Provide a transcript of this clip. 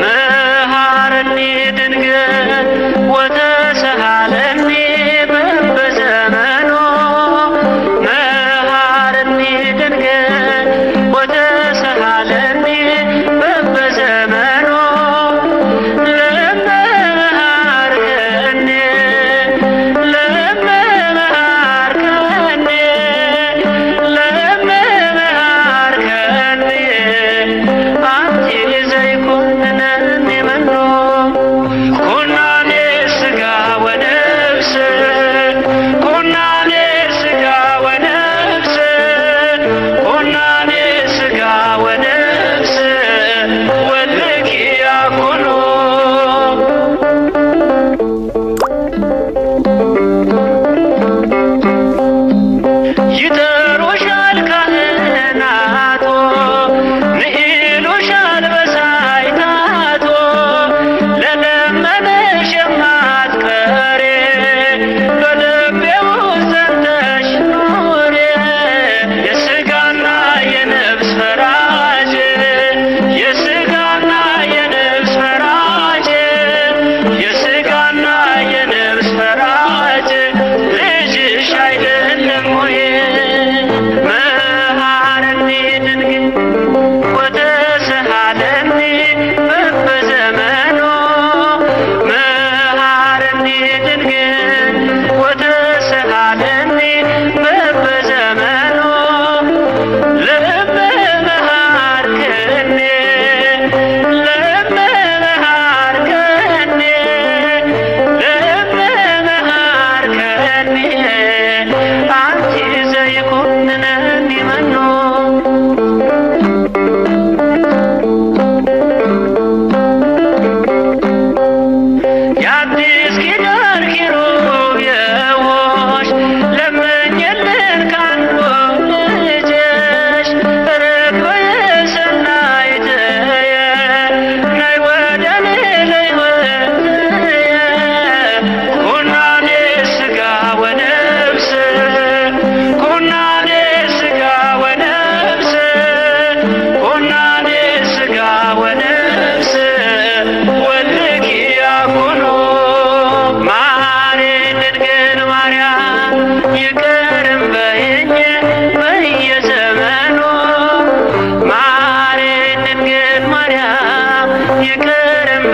መሐረኒ ድንግል ወተሰሃለኒ በበዘመኑ መሐረኒ ድንግል ወተሰሃለኒ በበዘመኑ ለመመሃርከኒ ለመመሃርከኒ ለመመሃርከኒ አንቲ ዘይኮንነኒ መኖ ኩናኔ ሥጋ ወነፍስ ኩናኔ ሥጋ ወነፍስ ኩናኔ ሥጋ ወነፍስ ወልኪ ያኩኑ ይጠሩሻል ካህናቶ ንኢሉሻል በሳይታቶ ለለመነሽ የማትቀሪ በልቤ ውስጥ ጸንተሽ ኑሪ የሥጋና የነፍስ ፈራጅ የሥጋና የነፍስ ፈራጅ የሥጋና የነፍስ ፈራጅ ልጅሽ አይደለም ወይ መሐረኒ ድንግል ወተሰሃለኒ በበዘመኑ መሐረኒ ድንግል ወተሰሃለኒ በበዘመኑ ለመመሃርከኒ ለመመሃርከኒ ለመመሃርከኒ አንቲ ዘይኮንነኒ መኖ የአዲስ ኪዳን ኪሩቤሎች ለምኝልን ካንዱ ልጅሽ ርግበ የሰናይትየ ነይ ወደ እኔ ለሕይወትየ ኩናኔ ሥጋ ወነፍስ ኩናኔ ሥጋ ወነፍስ ኩናኔ ሥጋ ወነፍስ ወልኪ ያኩኑ ማሬን ድንግል ማርያም ይቅርም በይኝ በየዘመኑ ማሬን ድንግል ማርያም ይቅርም